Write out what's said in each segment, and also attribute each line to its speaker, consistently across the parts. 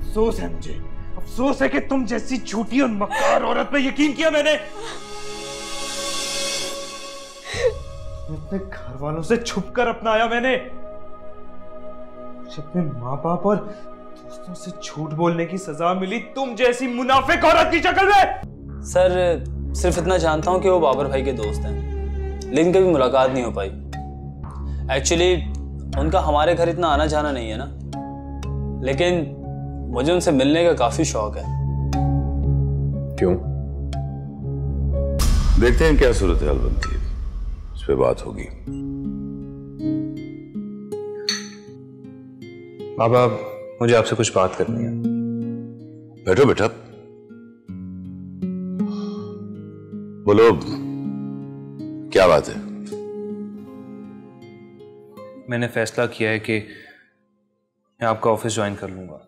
Speaker 1: अफसोस है मुझे, अफसोस है कि तुम जैसी झूठी और मक्कार औरत पे यकीन किया मैंने। अपने घर वालों से छुपकर अपनाया मैंने। अपने माँ बाप और दोस्तों से झूठ बोलने की सजा मिली तुम जैसी मुनाफिक औरत की शक्ल में।
Speaker 2: सर सिर्फ इतना जानता हूँ कि वो बाबर भाई के दोस्त हैं, लेकिन कभी मुलाकात नहीं हो पाई। एक्चुअली उनका हमारे घर इतना आना जाना नहीं है ना, लेकिन मुझे उनसे मिलने का काफी शौक है।
Speaker 3: क्यों? देखते हैं क्या सूरत हाल बनती है, इस पे बात होगी।
Speaker 1: बाबा मुझे आपसे कुछ बात करनी है।
Speaker 3: बैठो बेटा, बोलो क्या बात है।
Speaker 1: मैंने फैसला किया है कि मैं आपका ऑफिस ज्वाइन कर लूंगा।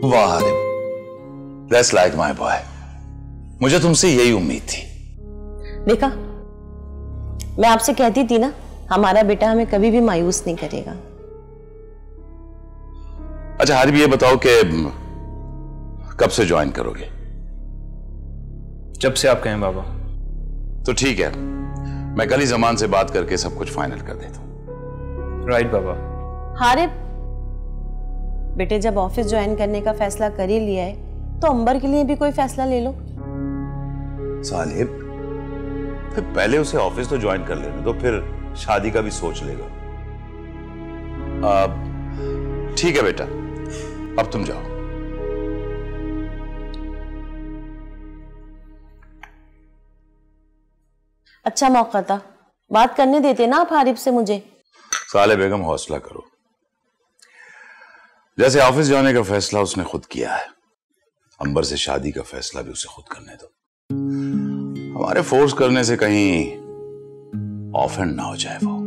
Speaker 3: वाह, दैट्स लाइक माय बॉय। मुझे तुमसे यही उम्मीद थी।
Speaker 4: देखा, मैं आपसे कहती थी ना, हमारा बेटा हमें कभी भी मायूस नहीं करेगा।
Speaker 3: अच्छा हारिब, ये बताओ कि कब से ज्वाइन करोगे?
Speaker 1: जब से आप कहें बाबा।
Speaker 3: तो ठीक है, मैं कल ही जमान से बात करके सब कुछ फाइनल कर देता हूं।
Speaker 1: राइट बाबा।
Speaker 4: हारिब, बेटे जब ऑफिस ज्वाइन करने का फैसला कर ही लिया है तो अंबर के लिए भी कोई फैसला ले लो।
Speaker 3: सालिब, फिर पहले उसे ऑफिस तो ज्वाइन कर लेने दो, फिर शादी का भी सोच लेगा। ठीक है बेटा, अब तुम जाओ।
Speaker 4: अच्छा मौका था, बात करने देते ना आप हारिब से मुझे।
Speaker 3: साले बेगम हौसला करो, जैसे ऑफिस जाने का फैसला उसने खुद किया है, अंबर से शादी का फैसला भी उसे खुद करने दो। हमारे फोर्स करने से कहीं ऑफेंड ना हो जाए वो।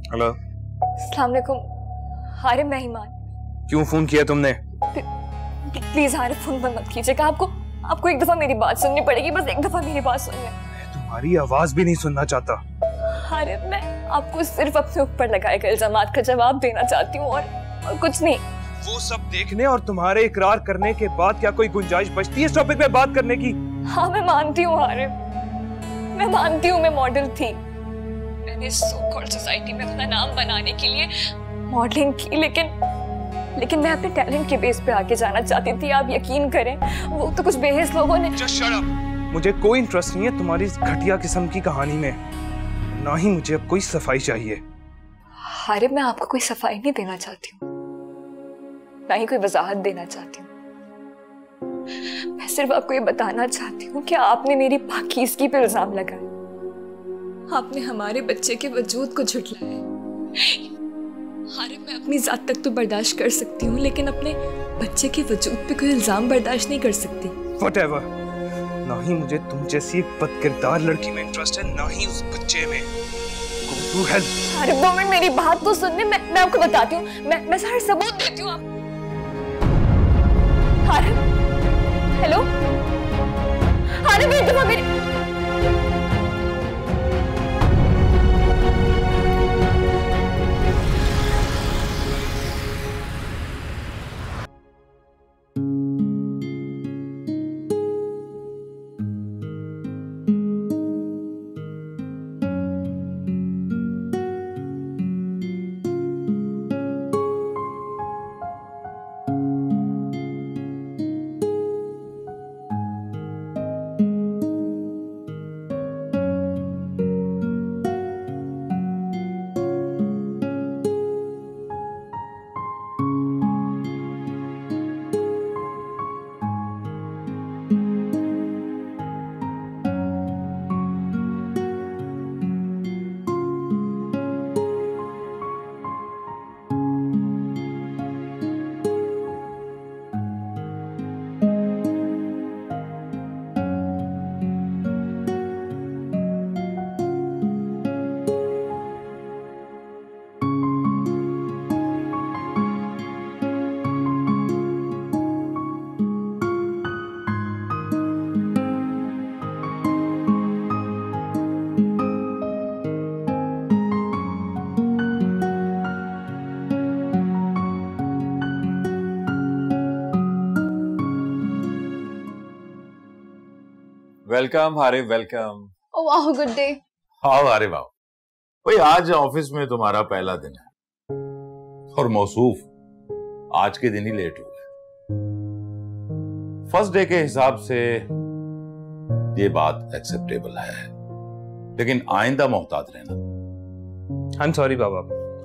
Speaker 1: हेलो।
Speaker 5: अस्सलाम वालेकुम। हारिब, मैं ईमान।
Speaker 1: क्यों फोन किया तुमने?
Speaker 5: प्लीज हारिब, फोन बंद मत कीजिएगा। आपको एक दफा मेरी बात सुननी पड़ेगी, बस एक दफा मेरी बात सुन लें।
Speaker 1: मैं तुम्हारी आवाज भी नहीं सुनना चाहता।
Speaker 5: हारिब, मैं आपको सिर्फ अपने ऊपर लगाए गए इल्जामात का जवाब देना चाहती हूँ और कुछ नहीं।
Speaker 1: वो सब देखने और तुम्हारे इकरार करने के बाद क्या कोई गुंजाइश बचती है इस टॉपिक पे बात करने की?
Speaker 5: हाँ मैं मानती हूँ हारिब, मैं मानती हूँ मैं मॉडल थी। मैंने सो कॉल्ड सोसाइटी में अपना नाम बनाने के लिए मॉडलिंग की, लेकिन मैं अपने टैलेंट के बेस पे आगे जाना चाहती थी। आप यकीन करें, वो तो कुछ बेहिस लोगों ने।
Speaker 1: Just shut up! मुझे कोई इंटरेस्ट नहीं है तुम्हारी इस घटिया किस्म की कहानी में, ना ही मुझे अब कोई सफाई चाहिए।
Speaker 5: हारिब, मैं आपको कोई सफाई नहीं देना चाहती हूँ, ना ही कोई वजाहत देना चाहती हूँ। मैं सिर्फ आपको ये बताना चाहती हूँ कि आपने मेरी पाकीज़गी पे इल्जाम लगाया, आपने हमारे बच्चे के वजूद को झुठलाया। हारिब, मैं अपनी जात तक तो बर्दाश्त कर सकती हूँ, लेकिन अपने बच्चे के वजूद पे कोई इल्जाम बर्दाश्त नहीं कर सकती।
Speaker 1: Whatever. ना ही मुझे तुम जैसी एक बदकिरदार लड़की में इंटरेस्ट है, ना ही उस बच्चे में। Go to hell.
Speaker 5: Harib, 2 minute मेरी बात तो सुनने। मैं आपको बताती हूँ, मैं सारे सबूत देती हूँ आप। हारिब, हेलो हारिब, एक दफा मेरी।
Speaker 6: Welcome Haris, welcome.
Speaker 7: ओह वाह, गुड डे।
Speaker 3: आओ अरे वाह भाई, आज ऑफिस में तुम्हारा पहला दिन है और मौसूफ आज के दिन ही लेट हो गए। फर्स्ट डे के हिसाब से ये बात एक्सेप्टेबल है, लेकिन आइंदा मोहतात रहना।
Speaker 1: I am sorry Baba,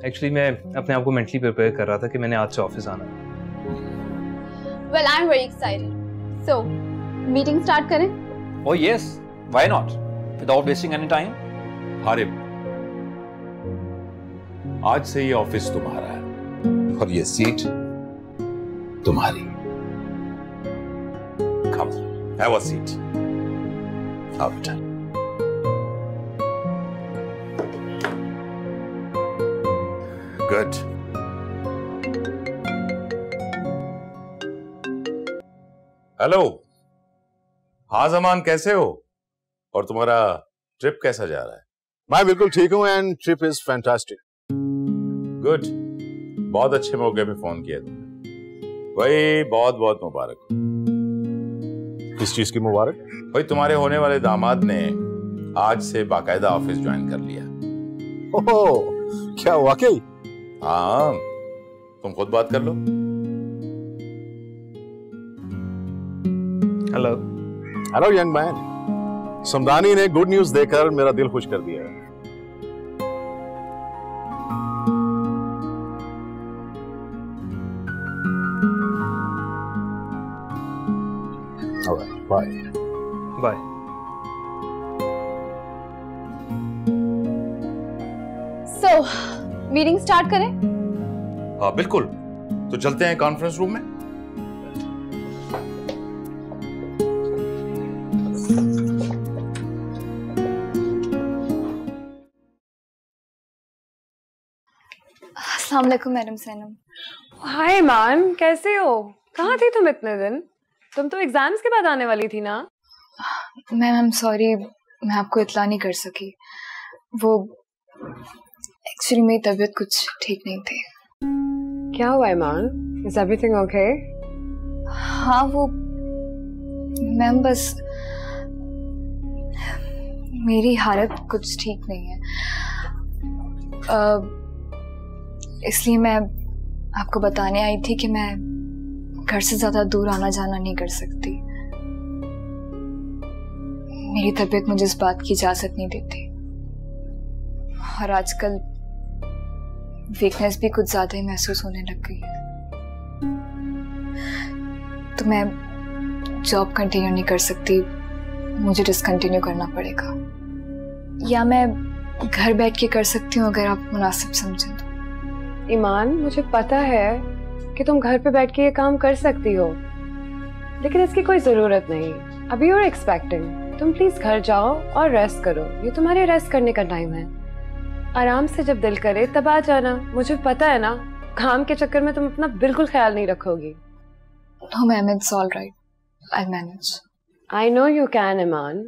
Speaker 1: actually मैं अपने आप को मेंटली प्रिपेयर कर रहा था कि मैंने आज से ऑफिस आना है।
Speaker 7: Well I am very excited. So meeting start करें?
Speaker 6: Oh yes, why not, without wasting any time.
Speaker 3: Harif, आज से ये ऑफिस तुम्हारा है और ये सीट तुम्हारी। कम, हैव अ सीट। आओ बेटा। गुड। हेलो। हाँ जमान, कैसे हो? और तुम्हारा ट्रिप कैसा जा रहा है?
Speaker 8: मैं बिल्कुल ठीक हूँ and trip is fantastic.
Speaker 3: Good, बहुत अच्छे मौके पे फोन किया तुमने भाई, बहुत बहुत मुबारक।
Speaker 8: किस चीज की मुबारक?
Speaker 3: भाई तुम्हारे होने वाले दामाद ने आज से बाकायदा ऑफिस ज्वाइन कर लिया।
Speaker 8: ओह, क्या वाकई?
Speaker 3: हाँ, तुम खुद बात कर लो।
Speaker 1: Hello.
Speaker 8: Hello young man, Samdani ने गुड न्यूज देकर मेरा दिल खुश कर दिया है। Bye
Speaker 1: bye.
Speaker 7: So meeting start करें?
Speaker 3: हाँ बिल्कुल, तो चलते हैं कॉन्फ्रेंस रूम में।
Speaker 5: अस्सलाम वालेकुम मैडम सैनम।
Speaker 9: हाय मैम, कैसे हो? कहाँ थी तुम इतने दिन? तुम तो एग्जाम्स के बाद आने वाली थी ना?
Speaker 5: मैम आई एम सॉरी, मैं आपको इत्ला नहीं कर सकी। वो एक्चुअली मेरी तबीयत कुछ ठीक नहीं थी।
Speaker 9: क्या हुआ ईमान? Is everything okay?
Speaker 5: हाँ वो मैम बस मेरी हालत कुछ ठीक नहीं है, इसलिए मैं आपको बताने आई थी कि मैं घर से ज्यादा दूर आना जाना नहीं कर सकती। मेरी तबीयत मुझे इस बात की इजाजत नहीं देती और आजकल वीकनेस भी कुछ ज्यादा ही महसूस होने लग गई है। तो मैं जॉब कंटिन्यू नहीं कर सकती, मुझे डिसकंटिन्यू करना पड़ेगा, या मैं घर बैठ के कर सकती हूँ अगर आप मुनासिब समझें तो।
Speaker 9: ईमान, मुझे पता है कि तुम घर पे बैठ के ये काम कर सकती हो, लेकिन इसकी कोई जरूरत नहीं। अभी यू आर एक्सपेक्टिंग, तुम प्लीज घर जाओ और रेस्ट करो। ये तुम्हारे रेस्ट करने का टाइम है। आराम से जब दिल करे तब आ जाना। मुझे पता है ना, काम के चक्कर में तुम अपना बिल्कुल ख्याल नहीं रखोगी।
Speaker 5: No ma'am, it's all right. I'll manage.
Speaker 9: I know you can, ईमान,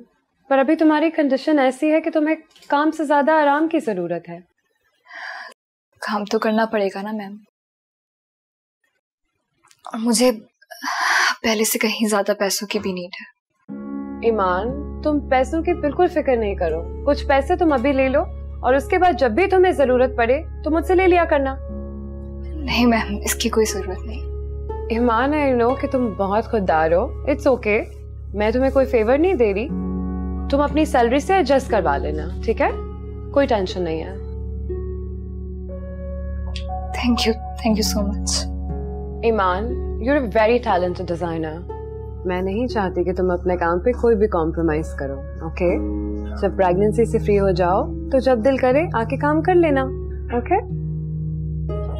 Speaker 9: पर अभी तुम्हारी कंडीशन ऐसी है कि तुम्हें काम से ज्यादा आराम की जरूरत है।
Speaker 5: काम तो करना पड़ेगा ना मैम, और मुझे पहले से कहीं ज्यादा पैसों की भी नीड है।
Speaker 9: ईमान, तुम पैसों की बिल्कुल फिक्र नहीं करो। कुछ पैसे तुम अभी ले लो और उसके बाद जब भी तुम्हें जरूरत पड़े तो मुझसे ले लिया करना।
Speaker 5: नहीं मैम, इसकी कोई जरूरत नहीं।
Speaker 9: ईमान, आई नो कि तुम बहुत खुददार हो। इट्स ओके, मैं तुम्हें कोई फेवर नहीं दे रही। तुम अपनी सैलरी से एडजस्ट करवा लेना, ठीक है? कोई टेंशन नहीं है।
Speaker 5: Thank you so much.
Speaker 9: Iman, you are a very talented designer. मैं नहीं चाहती कि तुम अपने काम पे कोई भी कॉम्प्रोमाइज करो, ओके? जब प्रेगनेंसी से फ्री हो जाओ तो जब दिल करे आके काम कर लेना, ओके?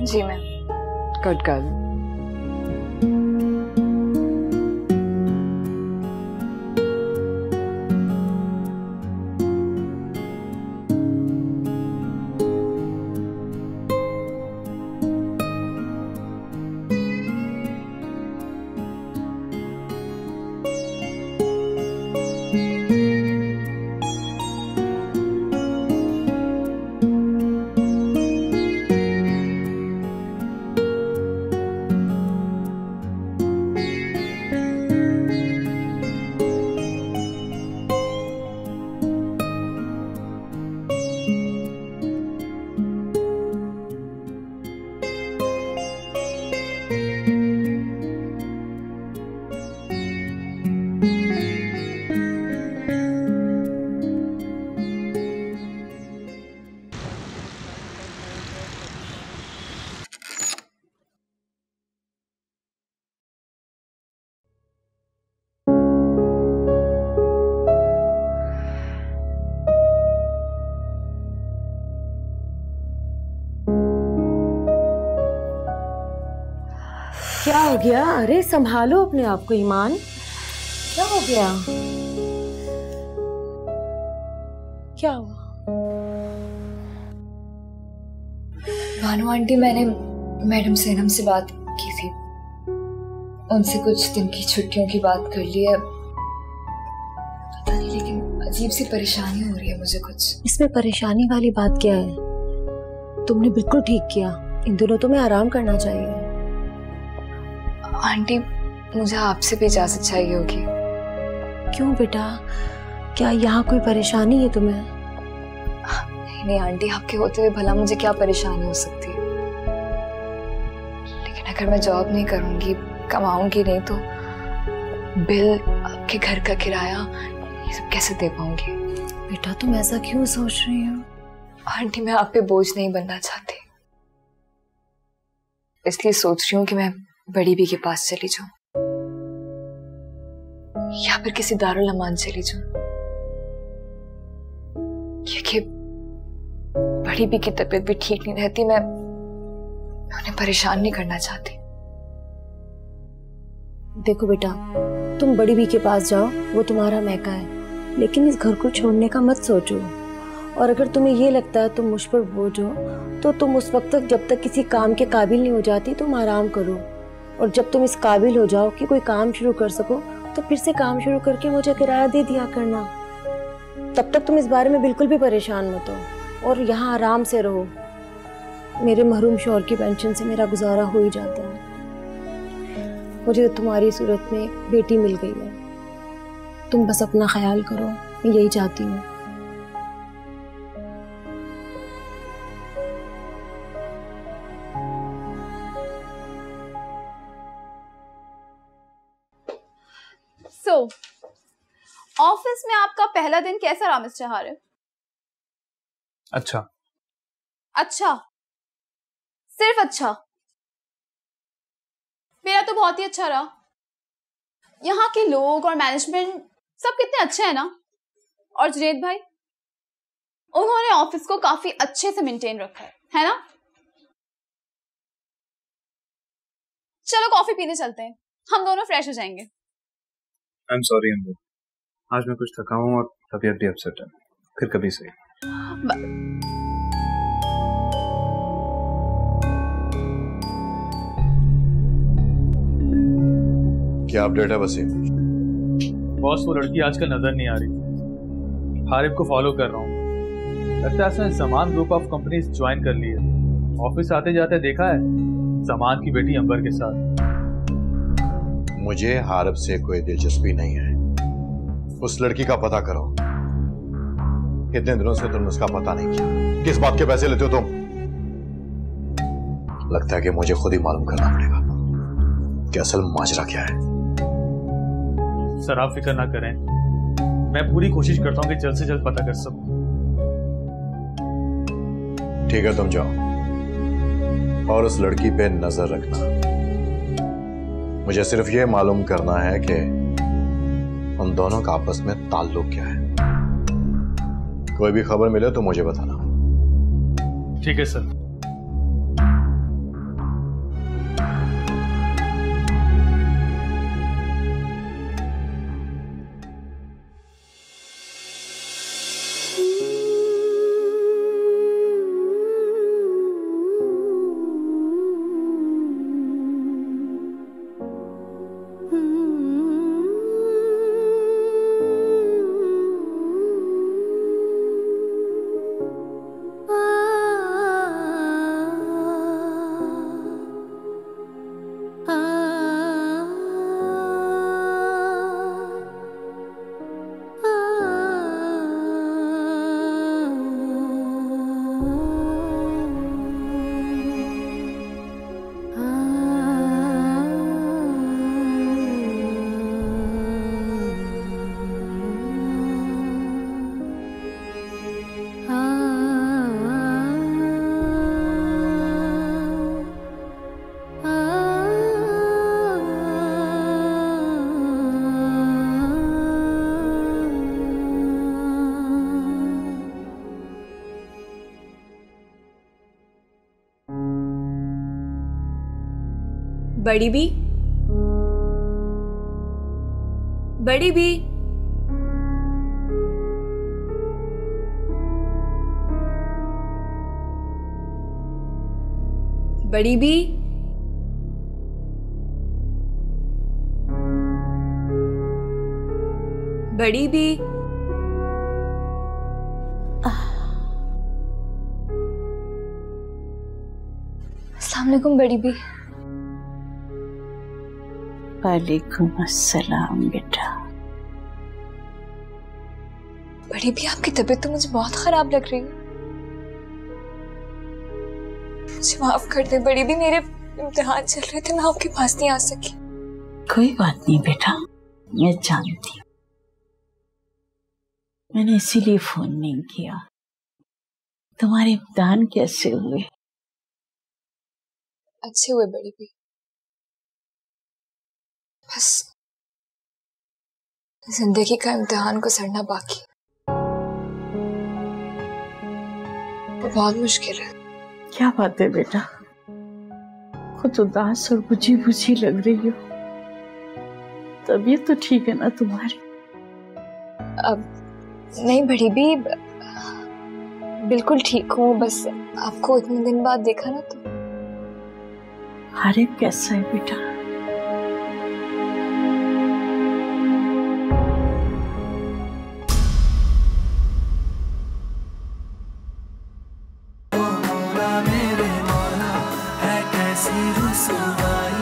Speaker 5: जी मैम।
Speaker 9: Good girl.
Speaker 4: क्या हो गया? अरे संभालो अपने आप को ईमान, क्या हो गया? क्या हुआ?
Speaker 5: भानु आंटी, मैंने मैडम सेनम से बात की थी, उनसे कुछ दिन की छुट्टियों की बात कर ली है। पता नहीं, लेकिन अजीब सी परेशानी हो रही है मुझे कुछ।
Speaker 4: इसमें परेशानी वाली बात क्या है? तुमने बिल्कुल ठीक किया, इन दिनों तुम्हें आराम करना चाहिए।
Speaker 5: आंटी, मुझे आपसे भी इजाजत चाहिए होगी।
Speaker 4: क्यों बेटा, क्या यहाँ कोई परेशानी है तुम्हें?
Speaker 5: नहीं नहीं आंटी, आपके होते हुए भला मुझे क्या परेशानी हो सकती है। लेकिन अगर मैं जॉब नहीं करूंगी, कमाऊंगी नहीं, तो बिल, आपके घर का किराया, ये सब कैसे दे पाऊंगी?
Speaker 4: बेटा तुम ऐसा क्यों सोच रही हो?
Speaker 5: आंटी, मैं आप पे बोझ नहीं बनना चाहती, इसलिए सोच रही हूँ कि मैं बड़ी बी के पास चली जाऊं या फिर किसी दारुल अमान चली जाऊं, क्योंकि बड़ी बी की तबीयत भी ठीक नहीं रहती। मैं उन्हें परेशान नहीं करना चाहती।
Speaker 4: देखो बेटा, तुम बड़ी बी के पास जाओ, वो तुम्हारा मैका है, लेकिन इस घर को छोड़ने का मत सोचो। और अगर तुम्हें ये लगता है तुम मुझ पर बोझ हो, तो तुम उस वक्त तक, जब तक किसी काम के काबिल नहीं हो जाती, तुम आराम करो। और जब तुम इस काबिल हो जाओ कि कोई काम शुरू कर सको, तो फिर से काम शुरू करके मुझे किराया दे दिया करना। तब तक तुम इस बारे में बिल्कुल भी परेशान मत हो और यहाँ आराम से रहो। मेरे महरूम शौहर की पेंशन से मेरा गुजारा हो ही जाता है। मुझे तुम्हारी सूरत में बेटी मिल गई है, तुम बस अपना ख्याल करो, मैं यही चाहती हूँ।
Speaker 7: ऑफिस में आपका पहला दिन कैसा रहा मिस्टर हारिस?
Speaker 1: अच्छा।
Speaker 7: अच्छा? सिर्फ अच्छा? मेरा तो बहुत ही अच्छा रहा। यहाँ के लोग और मैनेजमेंट सब कितने अच्छे हैं ना। और जुनैद भाई, उन्होंने ऑफिस को काफी अच्छे से मेंटेन रखा है ना? चलो कॉफी पीने चलते हैं, हम दोनों फ्रेश हो जाएंगे।
Speaker 1: आई एम सॉरी अंबू, आज मैं कुछ थका हूँ और तबीयत भी अपसेट है, फिर कभी सही।
Speaker 8: क्या अपडेट है वसीम?
Speaker 10: बॉस, वो लड़की आजकल नजर नहीं आ रही। हारिब को फॉलो कर रहा हूँ, लगता है उसने Zaman group of companies join कर ली है। ऑफिस आते जाते देखा है जमान की बेटी अंबर के साथ।
Speaker 8: मुझे हारिब से कोई दिलचस्पी नहीं है, उस लड़की का पता करो। कितने दिनों से तुमने उसका पता नहीं किया? किस बात के पैसे लेते हो तुम? लगता है कि मुझे खुद ही मालूम करना पड़ेगा कि असल माजरा क्या है।
Speaker 10: सर आप फिक्र ना करें, मैं पूरी कोशिश करता हूँ कि जल्द से जल्द पता कर सकूं।
Speaker 8: ठीक है, तुम जाओ और उस लड़की पे नजर रखना। मुझे सिर्फ ये मालूम करना है कि उन दोनों का आपस में ताल्लुक क्या है। कोई भी खबर मिले तो मुझे बताना।
Speaker 10: ठीक है सर।
Speaker 11: बड़ी बी,
Speaker 4: बड़ी भी, बड़ी भी, बड़ी भी।
Speaker 5: अस्सलाम वालेकुम बड़ी भी।
Speaker 11: वालेकुम अस्सलाम बेटा।
Speaker 5: बड़ी भी आपकी तबीयत तो मुझे बहुत खराब लग रही है। मुझे माफ कर दे बड़ी भी, मेरे इम्तिहान चल रहे थे, मैं आपके पास नहीं आ सकी।
Speaker 11: कोई बात नहीं बेटा, मैं जानती हूँ, मैंने इसीलिए फोन नहीं किया। तुम्हारे इम्तिहान कैसे हुए?
Speaker 5: अच्छे हुए बड़ी भी, बस जिंदगी का इम्तिहान को सड़ना बाकी, वो बहुत मुश्किल है।
Speaker 11: क्या बात है बेटा, खुद उदास और बुझी बुझी लग रही हो। तबीयत तो ठीक है ना तुम्हारी?
Speaker 5: अब नहीं बड़ी भी, बिल्कुल ठीक हूँ, बस आपको इतने दिन बाद देखा ना तो।
Speaker 11: हारिब कैसा है बेटा?
Speaker 12: मेरे मौला है कैसी रुसवाई।